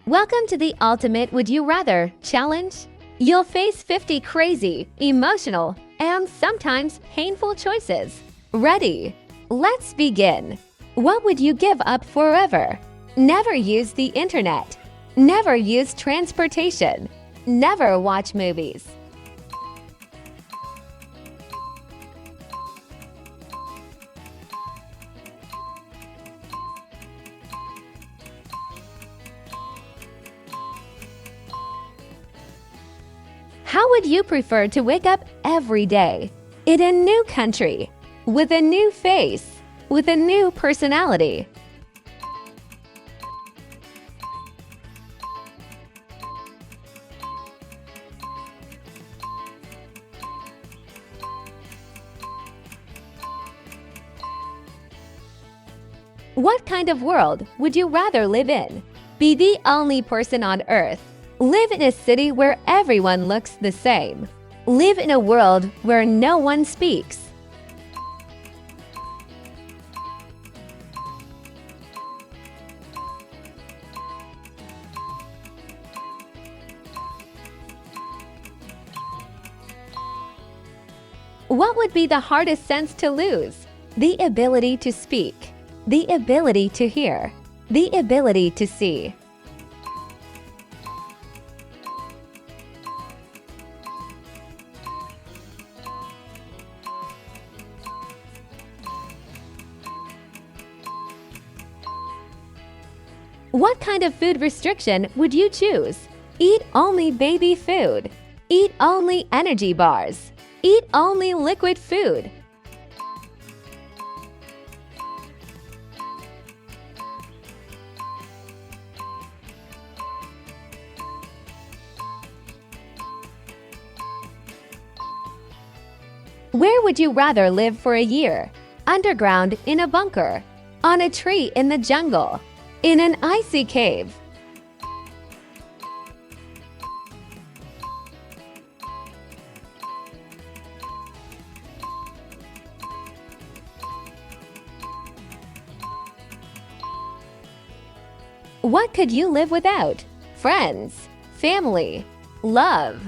Welcome to the Ultimate Would You Rather Challenge. You'll face 50 crazy, emotional, and sometimes painful choices. Ready? Let's begin. What would you give up forever? Never use the internet. Never use transportation. Never watch movies. How would you prefer to wake up every day? In a new country, with a new face, with a new personality? What kind of world would you rather live in? Be the only person on Earth. Live in a city where everyone looks the same. Live in a world where no one speaks. What would be the hardest sense to lose? The ability to speak, the ability to hear, the ability to see. What kind of food restriction would you choose? Eat only baby food. Eat only energy bars. Eat only liquid food. Where would you rather live for a year? Underground in a bunker, on a tree in the jungle, in an icy cave? What could you live without? Friends, family, love.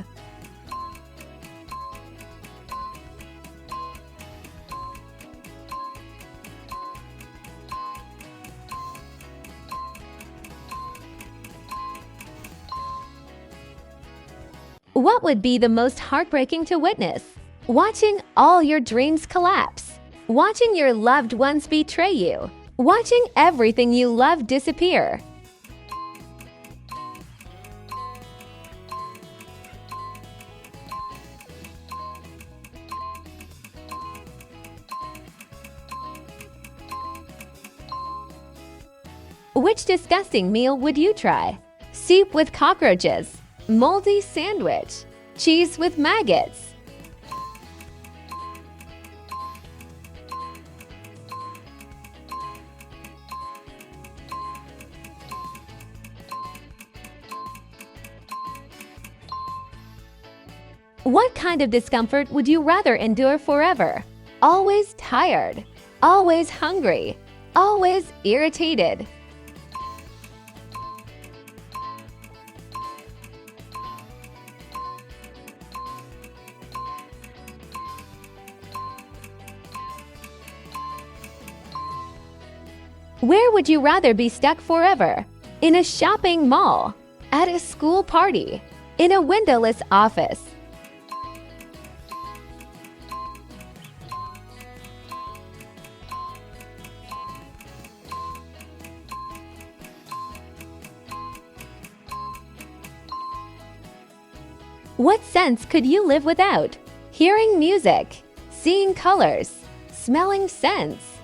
What would be the most heartbreaking to witness? Watching all your dreams collapse. Watching your loved ones betray you. Watching everything you love disappear. Which disgusting meal would you try? Soup with cockroaches, moldy sandwich, cheese with maggots. What kind of discomfort would you rather endure forever? Always tired, always hungry, always irritated. Where would you rather be stuck forever? In a shopping mall, at a school party, in a windowless office? What sense could you live without? Hearing music, seeing colors, smelling scents.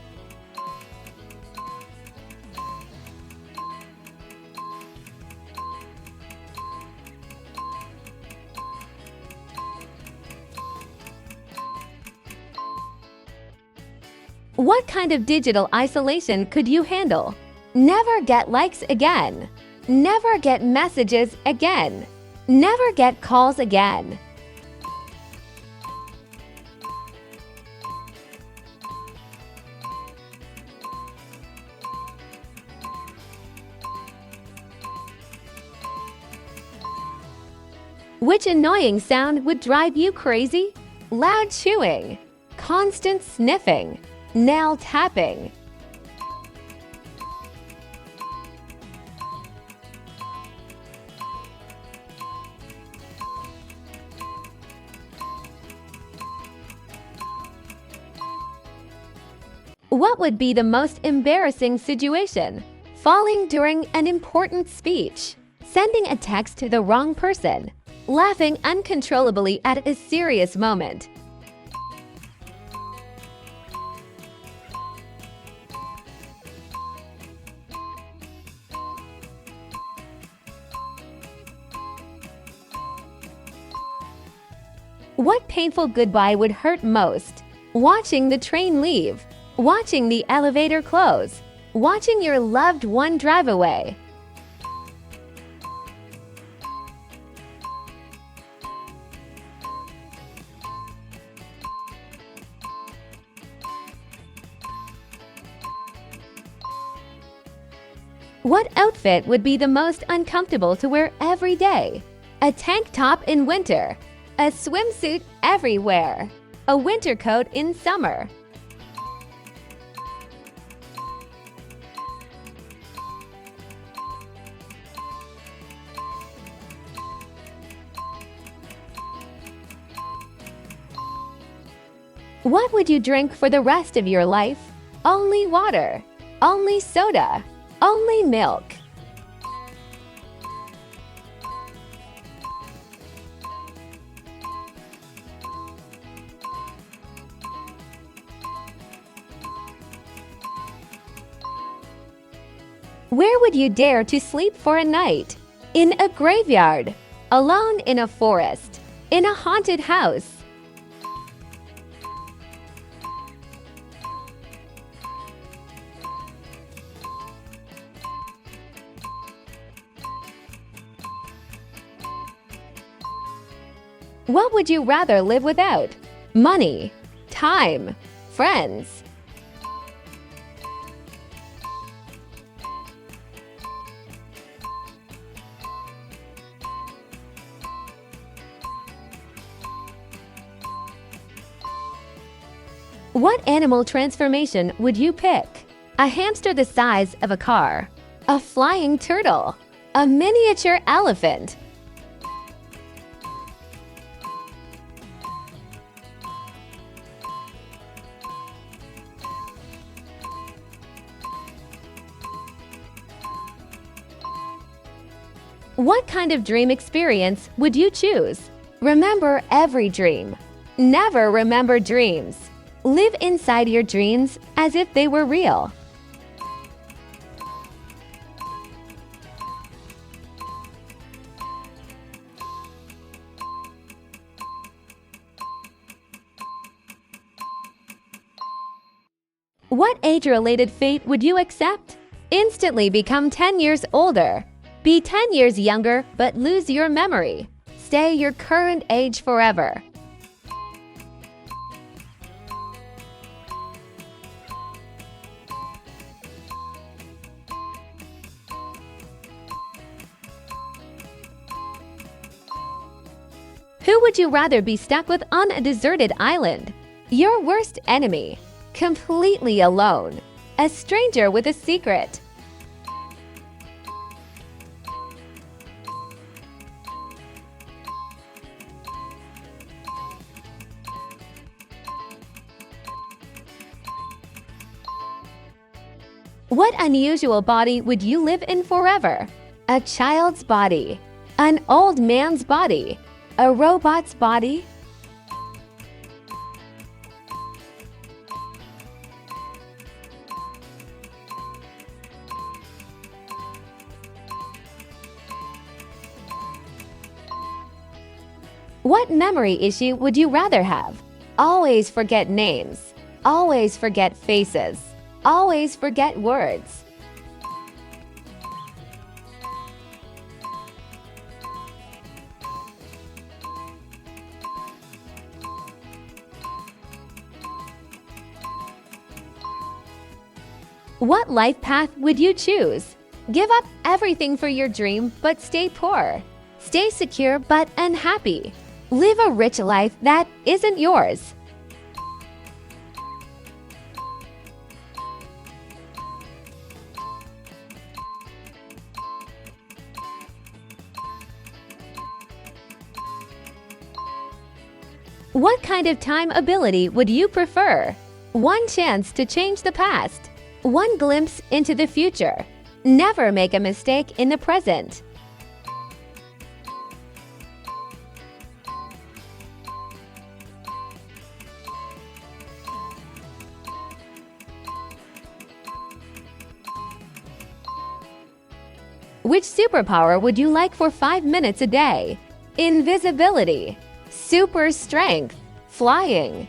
What kind of digital isolation could you handle? Never get likes again. Never get messages again. Never get calls again. Which annoying sound would drive you crazy? Loud chewing, constant sniffing, nail tapping. What would be the most embarrassing situation? Falling during an important speech, sending a text to the wrong person, laughing uncontrollably at a serious moment. What painful goodbye would hurt most? Watching the train leave, watching the elevator close, watching your loved one drive away. What outfit would be the most uncomfortable to wear every day? A tank top in winter, a swimsuit everywhere, a winter coat in summer. What would you drink for the rest of your life? Only water, only soda, only milk. Where would you dare to sleep for a night? In a graveyard, alone in a forest, in a haunted house. What would you rather live without? Money, time, friends. What animal transformation would you pick? A hamster the size of a car, a flying turtle, a miniature elephant. What kind of dream experience would you choose? Remember every dream. Never remember dreams. Live inside your dreams as if they were real. What age-related fate would you accept? Instantly become 10 years older. Be 10 years younger but lose your memory. Stay your current age forever. Who would you rather be stuck with on a deserted island? Your worst enemy, completely alone, a stranger with a secret. What unusual body would you live in forever? A child's body, an old man's body, a robot's body? What memory issue would you rather have? Always forget names, always forget faces, always forget words. What life path would you choose? Give up everything for your dream but stay poor. Stay secure but unhappy. Live a rich life that isn't yours. What kind of time ability would you prefer? One chance to change the past. One glimpse into the future. Never make a mistake in the present. Which superpower would you like for 5 minutes a day? Invisibility, super strength, flying.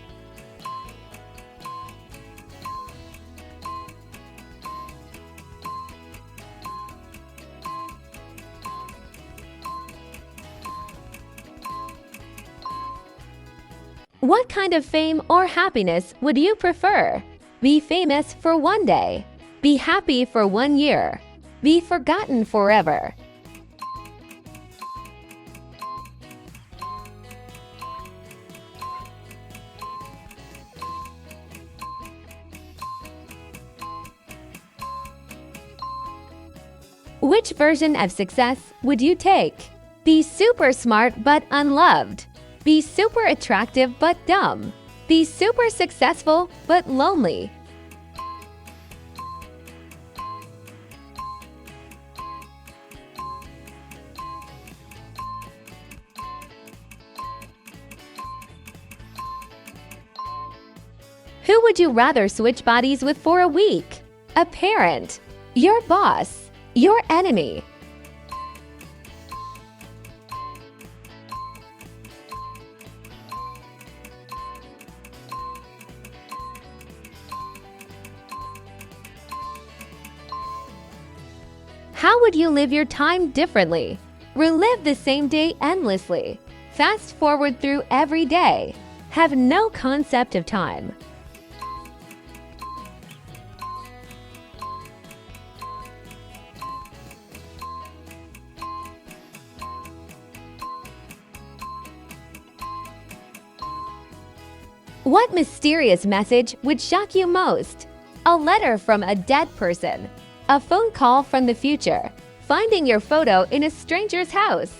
What kind of fame or happiness would you prefer? Be famous for one day. Be happy for 1 year. Be forgotten forever. Which version of success would you take? Be super smart but unloved. Be super attractive but dumb. Be super successful but lonely. Who would you rather switch bodies with for a week? A parent, your boss, your enemy. How would you live your time differently? Relive the same day endlessly. Fast forward through every day. Have no concept of time. What mysterious message would shock you most? A letter from a dead person. A phone call from the future. Finding your photo in a stranger's house.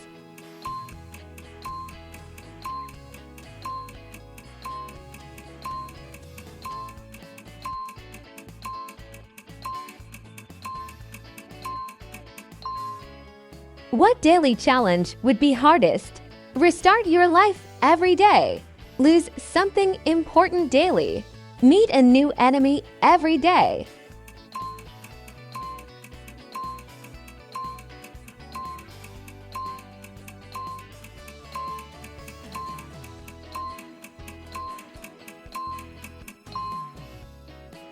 What daily challenge would be hardest? Restart your life every day. Lose something important daily. Meet a new enemy every day.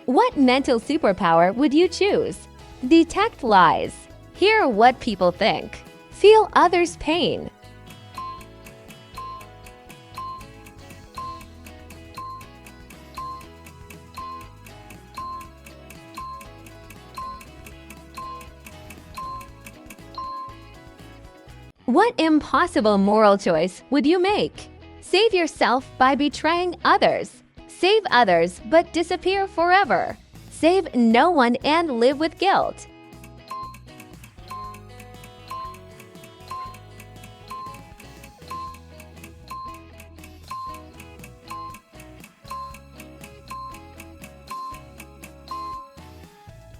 What mental superpower would you choose? Detect lies. Hear what people think. Feel others' pain. What impossible moral choice would you make? Save yourself by betraying others. Save others but disappear forever. Save no one and live with guilt.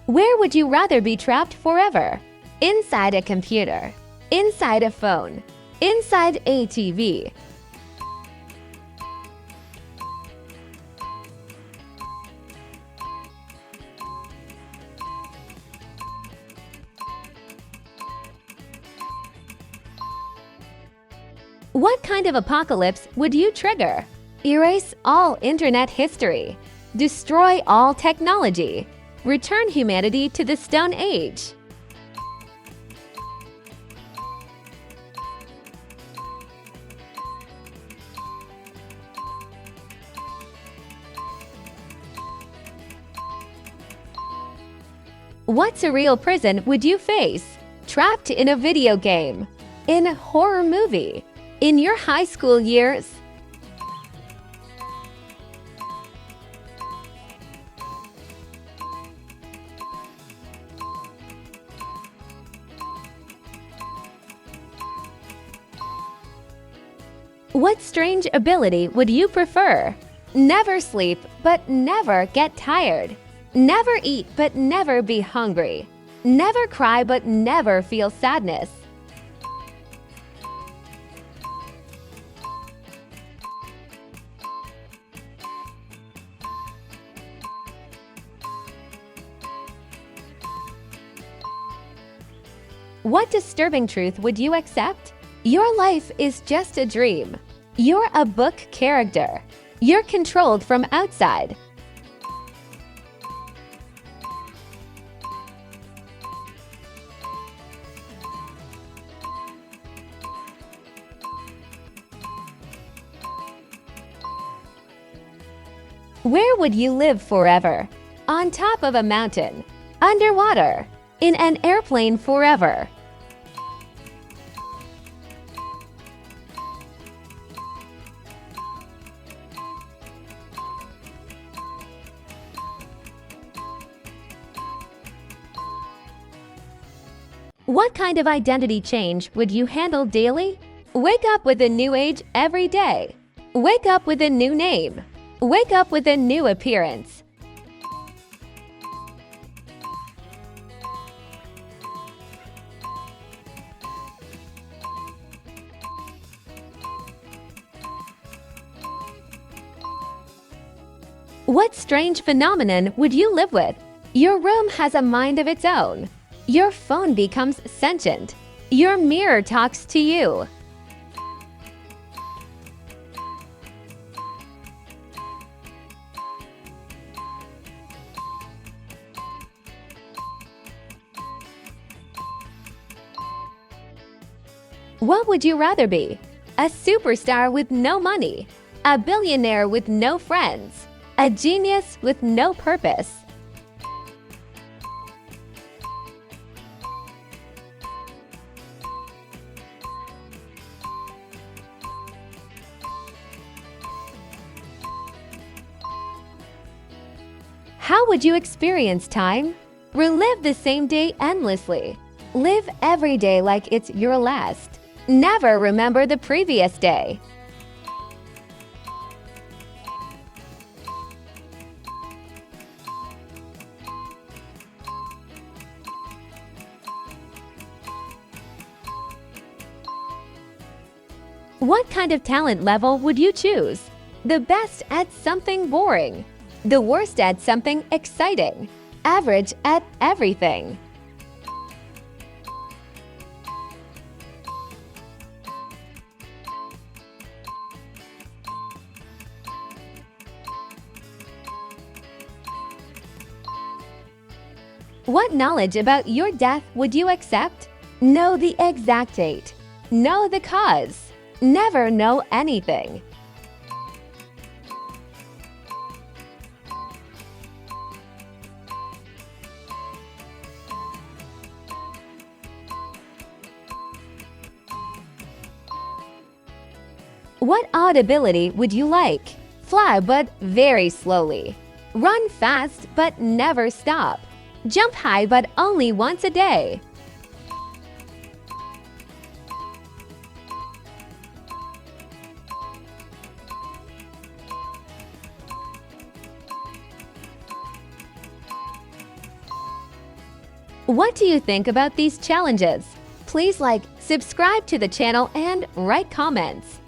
Where would you rather be trapped forever? Inside a computer. Inside a phone. Inside a TV. What kind of apocalypse would you trigger? Erase all internet history. Destroy all technology. Return humanity to the Stone Age. What surreal prison would you face? Trapped in a video game. In a horror movie? In your high school years? What strange ability would you prefer? Never sleep, but never get tired. Never eat, but never be hungry. Never cry, but never feel sadness. What disturbing truth would you accept? Your life is just a dream. You're a book character. You're controlled from outside. Where would you live forever? On top of a mountain, underwater, in an airplane forever. What kind of identity change would you handle daily? Wake up with a new age every day. Wake up with a new name. Wake up with a new appearance. What strange phenomenon would you live with? Your room has a mind of its own. Your phone becomes sentient. Your mirror talks to you. What would you rather be? A superstar with no money, a billionaire with no friends, a genius with no purpose. How would you experience time? Relive the same day endlessly. Live every day like it's your last. Never remember the previous day. What kind of talent level would you choose? The best at something boring. The worst at something exciting. Average at everything. What knowledge about your death would you accept? Know the exact date. Know the cause. Never know anything. What odd ability would you like? Fly but very slowly. Run fast but never stop. Jump high but only once a day. What do you think about these challenges? Please like, subscribe to the channel and write comments.